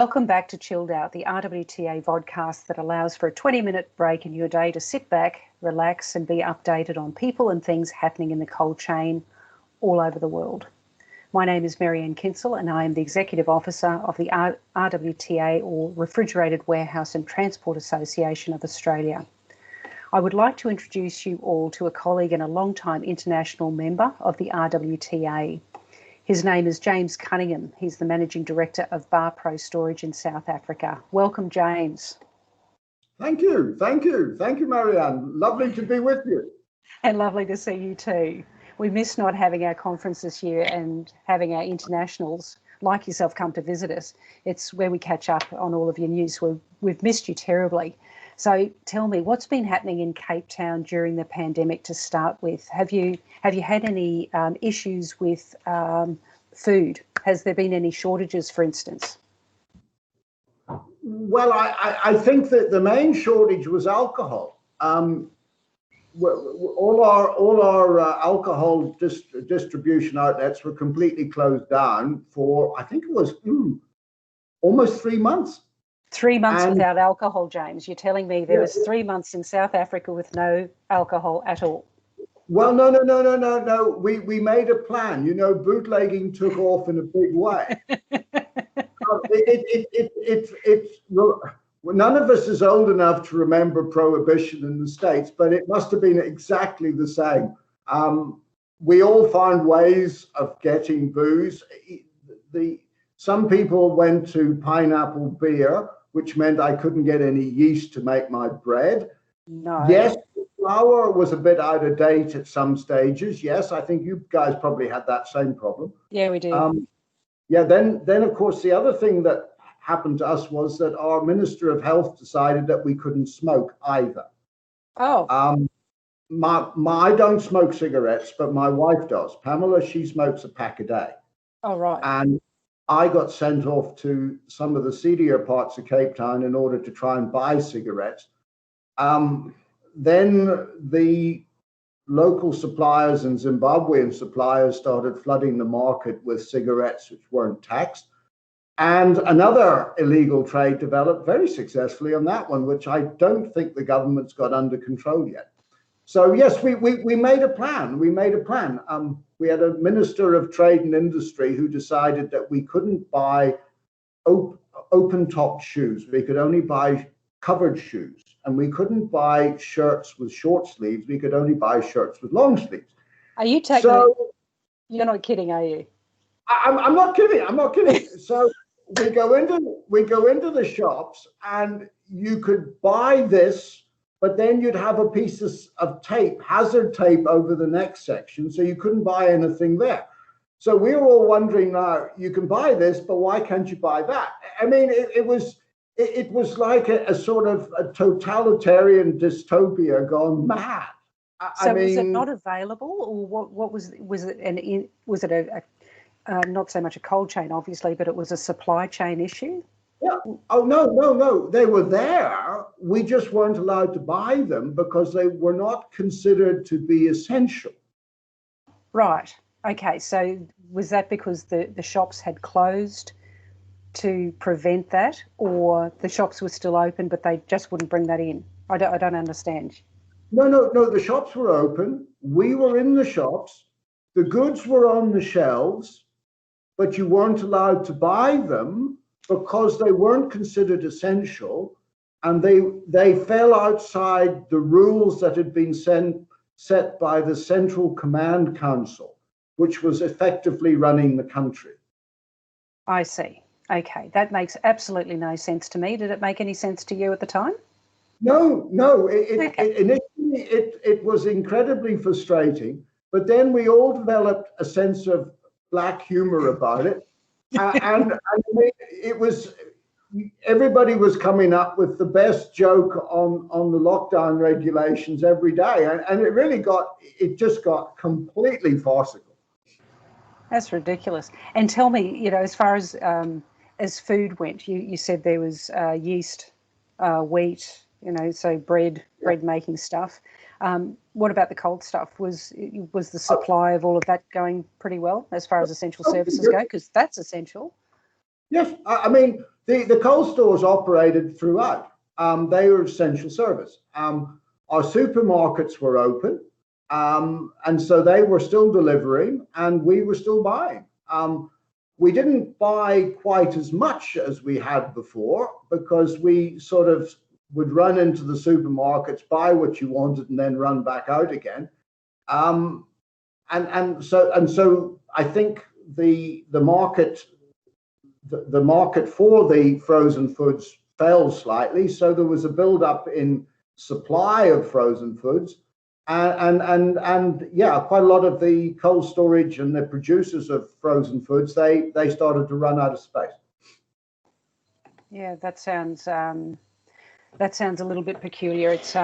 Welcome back to Chilled Out, the RWTA vodcast that allows for a 20-minute break in your day to sit back, relax and be updated on people and things happening in the cold chain all over the world. My name is Marianne Kinsell and I am the Executive Officer of the RWTA, or Refrigerated Warehouse and Transport Association of Australia. I would like to introduce you all to a colleague and a long-time international member of the RWTA. His name is James Cunningham. He's the Managing Director of Barpro Storage in South Africa. Welcome, James. Thank you, Marianne. Lovely to be with you. And lovely to see you too. We miss not having our conference this year and having our internationals like yourself come to visit us. It's where we catch up on all of your news. We've missed you terribly. So tell me, what's been happening in Cape Town during the pandemic to start with? Have you had any issues with food? Has there been any shortages, for instance? Well, I think that the main shortage was alcohol. All our alcohol distribution outlets were completely closed down for, I think it was almost 3 months. 3 months without alcohol, James. You're telling me there was 3 months in South Africa with no alcohol at all? Well, no. We made a plan. You know, bootlegging took off in a big way. None of us is old enough to remember prohibition in the States, but it must have been exactly the same. We all found ways of getting booze. Some people went to pineapple beer, which meant I couldn't get any yeast to make my bread. No. Yes, flour was a bit out of date at some stages. Yes, I think you guys probably had that same problem. Yeah, we do. Then of course, the other thing that happened to us was that our Minister of Health decided that we couldn't smoke either. Oh. I don't smoke cigarettes, but my wife does. Pamela, she smokes a pack a day. Oh, right. And I got sent off to some of the seedier parts of Cape Town in order to try and buy cigarettes. Then the local suppliers and Zimbabwean suppliers started flooding the market with cigarettes which weren't taxed. And another illegal trade developed very successfully on that one, which I don't think the government's got under control yet. So yes, we made a plan. We had a Minister of Trade and Industry who decided that we couldn't buy open-topped shoes. We could only buy covered shoes. And we couldn't buy shirts with short sleeves. We could only buy shirts with long sleeves. Are you taking it? You're not kidding, are you? I'm not kidding. So we go into the shops and you could buy this, but then you'd have a piece of tape, hazard tape over the next section, so you couldn't buy anything there. So we were all wondering, now you can buy this, but why can't you buy that? I mean, it was like a sort of a totalitarian dystopia gone mad. So was it not available, or what was it? Was it a not so much a cold chain, obviously, but it was a supply chain issue? Yeah. Oh, no. They were there. We just weren't allowed to buy them because they were not considered to be essential. Right. Okay. So was that because the shops had closed to prevent that, or the shops were still open but they just wouldn't bring that in? I don't understand. No. The shops were open. We were in the shops. The goods were on the shelves, but you weren't allowed to buy them because they weren't considered essential, and they fell outside the rules that had been set by the Central Command Council, which was effectively running the country. I see. Okay, that makes absolutely no sense to me. Did it make any sense to you at the time? No. Initially, it was incredibly frustrating, but then we all developed a sense of black humor about it. And it was, everybody was coming up with the best joke on the lockdown regulations every day. And it just got completely farcical. That's ridiculous. And tell me, as far as food went, you said there was yeast, wheat, so bread making stuff. What about the cold stuff? Was the supply of all of that going pretty well as far as essential services go? Because that's essential. Yes, I mean, The cold stores operated throughout. They were essential service. Our supermarkets were open, and so they were still delivering, and we were still buying. We didn't buy quite as much as we had before because we sort of would run into the supermarkets, buy what you wanted, and then run back out again. So I think the market for the frozen foods fell slightly. So there was a build-up in supply of frozen foods, and yeah, quite a lot of the cold storage and the producers of frozen foods, they started to run out of space. Yeah, that sounds a little bit peculiar. It's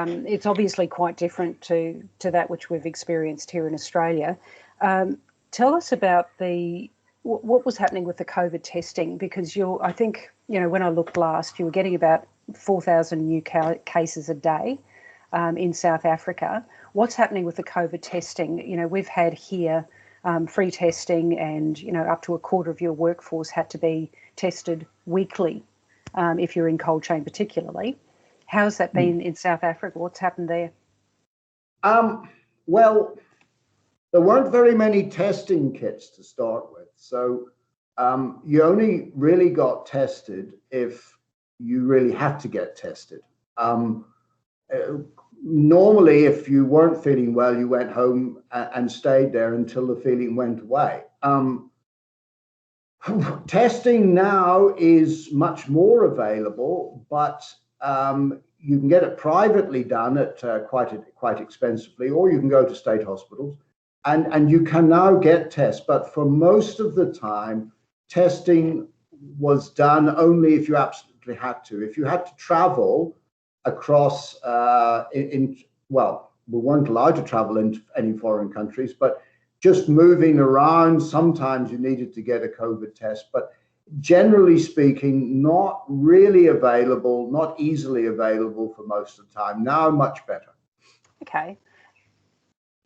obviously quite different to that which we've experienced here in Australia. Tell us about what was happening with the COVID testing, because I think, when I looked last, you were getting about 4,000 new cases a day in South Africa. What's happening with the COVID testing? We've had here free testing, and, up to a quarter of your workforce had to be tested weekly if you're in cold chain particularly. How's that been in South Africa? What's happened there? Well, there weren't very many testing kits to start with. So you only really got tested if you really had to get tested. Normally, if you weren't feeling well, you went home and stayed there until the feeling went away. Testing now is much more available, but you can get it privately done at quite expensively, or you can go to state hospitals, and you can now get tests. But for most of the time, testing was done only if you absolutely had to. If you had to travel across, well, we weren't allowed to travel into any foreign countries, but just moving around, sometimes you needed to get a COVID test. But generally speaking, not really available, not easily available for most of the time. Now, much better. Okay.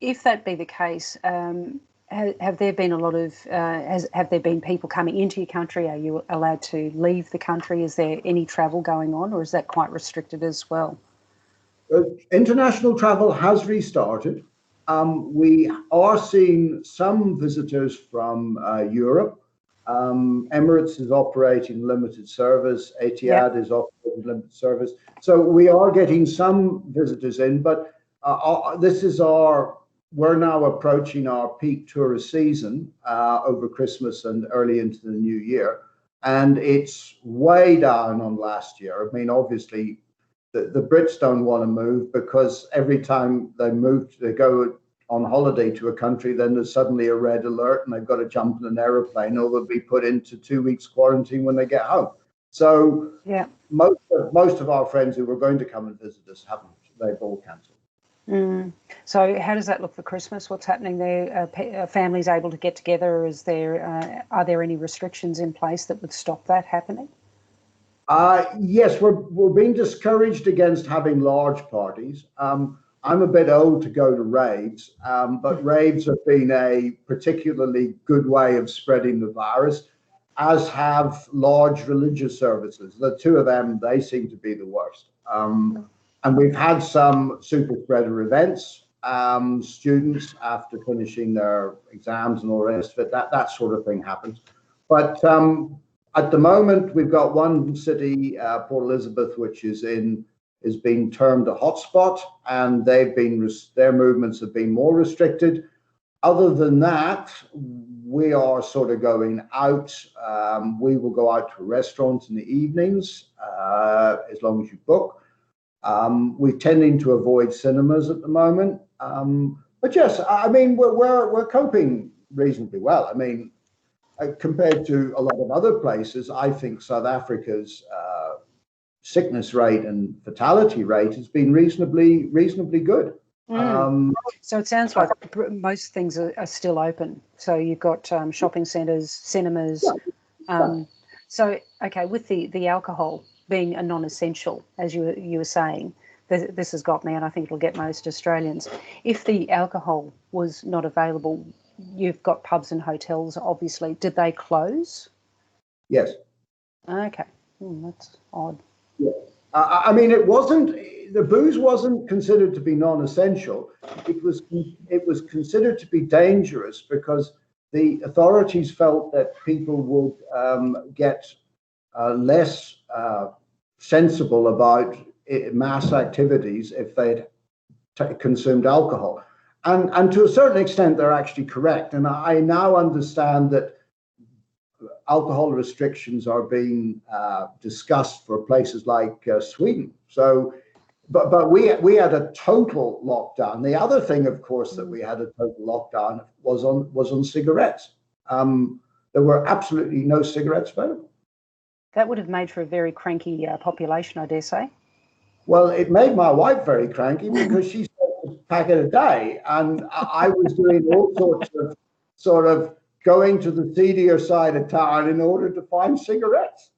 If that be the case, have there been a lot of, have there been people coming into your country? Are you allowed to leave the country? Is there any travel going on, or is that quite restricted as well? International travel has restarted. We are seeing some visitors from Europe. Emirates is operating limited service. Etihad is operating limited service. So we are getting some visitors in, but we're now approaching our peak tourist season over Christmas and early into the new year. And it's way down on last year. I mean, obviously, the Brits don't want to move, because every time they go on holiday to a country, then there's suddenly a red alert and they've got to jump in an aeroplane, or they'll be put into 2 weeks quarantine when they get home. So yeah, most of our friends who were going to come and visit us haven't. They've all cancelled. So how does that look for Christmas? What's happening there? Are families able to get together? Are there any restrictions in place that would stop that happening? Yes, we're being discouraged against having large parties. I'm a bit old to go to raves, but raves have been a particularly good way of spreading the virus, as have large religious services. The two of them, they seem to be the worst. And we've had some super spreader events, students after finishing their exams and all the rest of it, that sort of thing happens. But at the moment, we've got one city, Port Elizabeth, which is being termed a hotspot, and their movements have been more restricted. Other than that, we are sort of going out. We will go out to restaurants in the evenings, as long as you book. We're tending to avoid cinemas at the moment. But yes, I mean, we're coping reasonably well. I mean, compared to a lot of other places, I think South Africa's sickness rate and fatality rate has been reasonably good. So it sounds like most things are still open. So you've got shopping centres, cinemas. So, okay, with the alcohol being a non-essential, as you were saying, this has got me, and I think it'll get most Australians. If the alcohol was not available, you've got pubs and hotels, obviously. Did they close? Yes. Okay. That's odd. Yeah. I mean, it wasn't, the booze wasn't considered to be non-essential. It was considered to be dangerous because the authorities felt that people would get less sensible about mass activities if they'd consumed alcohol. And to a certain extent, they're actually correct. And I now understand that alcohol restrictions are being discussed for places like Sweden. So, but we had a total lockdown. The other thing, of course, that we had a total lockdown was on cigarettes. There were absolutely no cigarettes available. That would have made for a very cranky population, I dare say. Well, it made my wife very cranky because she smoked a packet a day, and I was doing all sorts of sort of going to the seedier side of town in order to find cigarettes.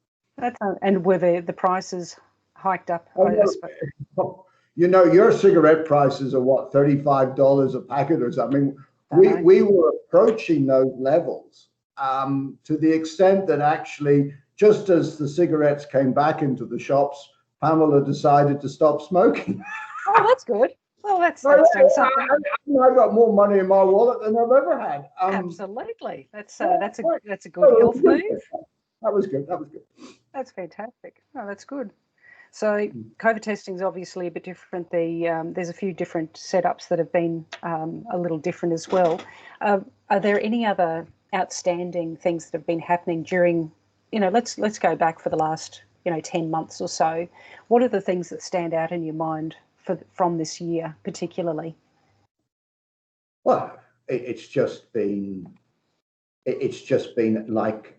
And were the prices hiked up? You know, your cigarette prices are what, $35 a packet or something. We were approaching those levels to the extent that actually, just as the cigarettes came back into the shops, Pamela decided to stop smoking. Oh, that's good. Well, that's doing something. I got more money in my wallet than I've ever had. Absolutely, that's a good health move. That was good. That's fantastic. Oh, that's good. So COVID testing is obviously a bit different. There's a few different setups that have been a little different as well. Are there any other outstanding things that have been happening during, let's go back for the last 10 months or so? What are the things that stand out in your mind from this year particularly? Well, it's just been like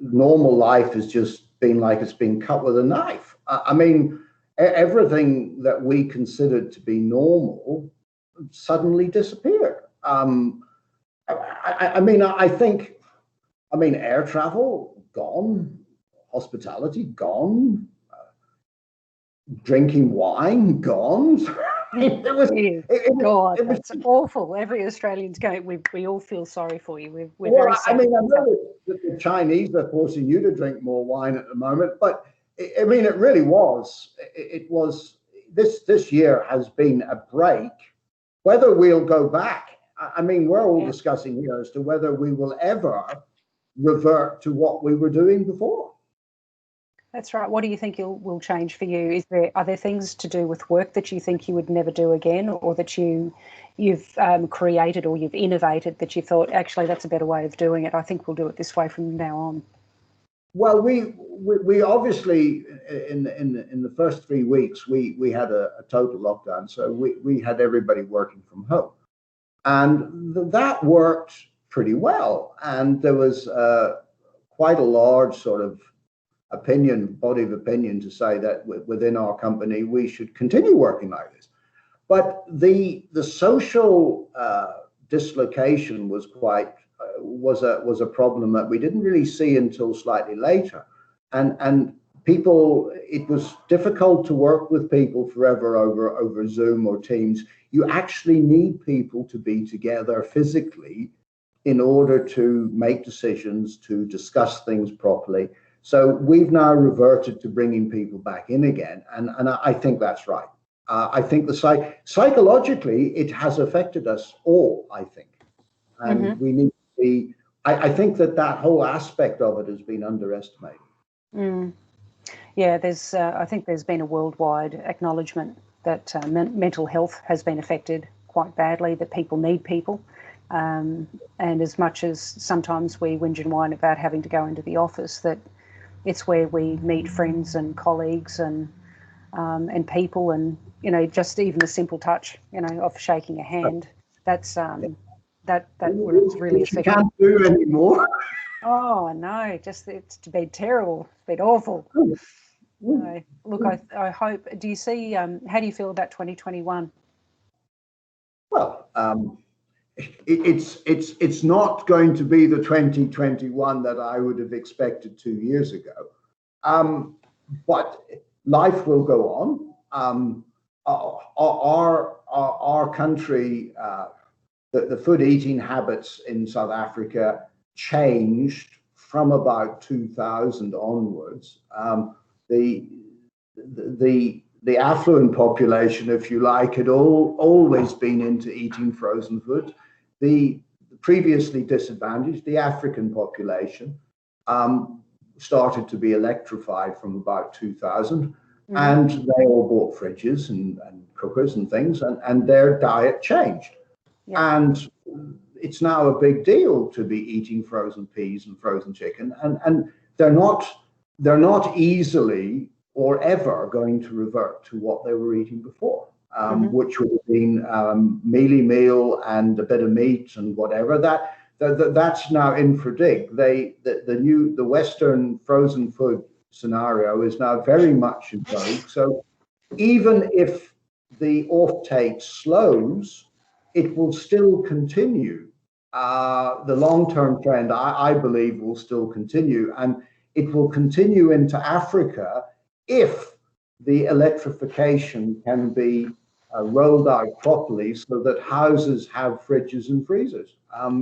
normal life has just been like it's been cut with a knife. I mean, everything that we considered to be normal suddenly disappeared. I mean, air travel gone, hospitality gone, drinking wine gone. It was that's awful. Every Australian's going. We all feel sorry for you. We're very sad. I mean, I know that the Chinese are forcing you to drink more wine at the moment, but I mean, it really was. It was this year has been a break. Whether we'll go back, I mean, we're all discussing here as to whether we will ever revert to what we were doing before. That's right. What do you think will change for you? Are there things to do with work that you think you would never do again, or that you've created or you've innovated that you thought, actually, that's a better way of doing it? I think we'll do it this way from now on. Well, we obviously in the first 3 weeks we had a total lockdown, so we had everybody working from home, and that worked pretty well. And there was quite a large sort of body of opinion to say that within our company we should continue working like this. But the social dislocation was was a problem that we didn't really see until slightly later, and people, it was difficult to work with people forever over Zoom or Teams. You actually need people to be together physically in order to make decisions, to discuss things properly. So we've now reverted to bringing people back in again, and I think that's right. I think psychologically it has affected us all, I think, and we need to be. I think that whole aspect of it has been underestimated. Yeah, I think there's been a worldwide acknowledgement that mental health has been affected quite badly. That people need people. And as much as sometimes we whinge and whine about having to go into the office, that it's where we meet friends and colleagues and people, and just even the simple touch of shaking a hand. That's that was really effective. You can't do anymore. Oh no, it's been terrible. It's been awful. Look, I hope. Do you see? How do you feel about 2021? Well, it's not going to be the 2021 that I would have expected 2 years ago, but life will go on. Our country, the food eating habits in South Africa changed from about 2000 onwards, the affluent population, if you like, had always been into eating frozen food. The previously disadvantaged, the African population, started to be electrified from about 2000, and they all bought fridges and cookers and things, and their diet changed. Yeah. And it's now a big deal to be eating frozen peas and frozen chicken, and they're not easily or ever going to revert to what they were eating before, which would have been mealy meal and a bit of meat and whatever. That's now in for dig. The Western frozen food scenario is now very much in vogue. So even if the offtake slows, it will still continue. The long-term trend, I believe, will still continue, and it will continue into Africa if the electrification can be rolled out properly, so that houses have fridges and freezers.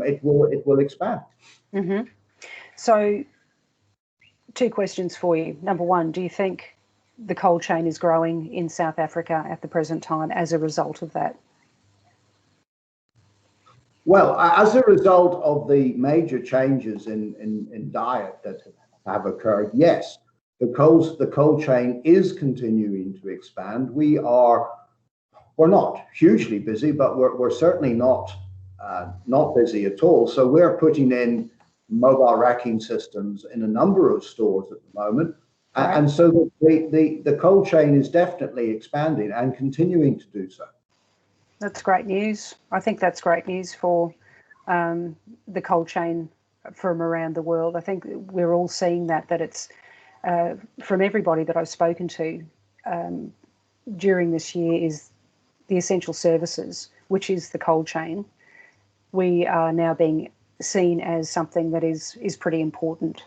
It will expand. Mm-hmm. So, two questions for you. Number one, do you think the cold chain is growing in South Africa at the present time as a result of that? Well, as a result of the major changes in diet that have occurred, yes, the cold chain is continuing to expand. We're not hugely busy, but we're certainly not busy at all. So we're putting in mobile racking systems in a number of stores at the moment, right. And so the cold chain is definitely expanding and continuing to do so. That's great news. I think that's great news for the cold chain from around the world. I think we're all seeing that it's from everybody that I've spoken to during this year is the essential services, which is the cold chain. We are now being seen as something that is pretty important,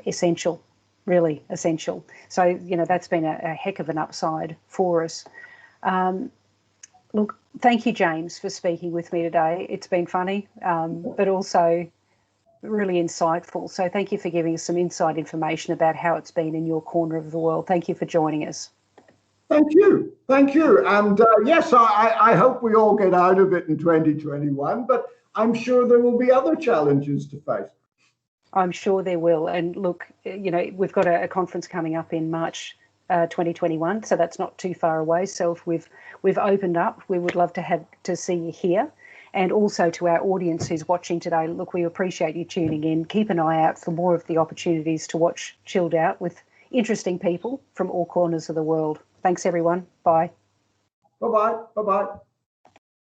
essential, really essential. So, that's been a heck of an upside for us. Look, thank you, James, for speaking with me today. It's been funny, but also really insightful. So thank you for giving us some inside information about how it's been in your corner of the world. Thank you for joining us. Thank you. And yes, I hope we all get out of it in 2021, but I'm sure there will be other challenges to face. I'm sure there will. And look, we've got a conference coming up in March 2021, so that's not too far away. So if we've opened up, we would love to see you here. And also to our audience who's watching today, look, we appreciate you tuning in. Keep an eye out for more of the opportunities to watch Chilled Out with interesting people from all corners of the world. Thanks, everyone. Bye. Bye-bye. Bye-bye.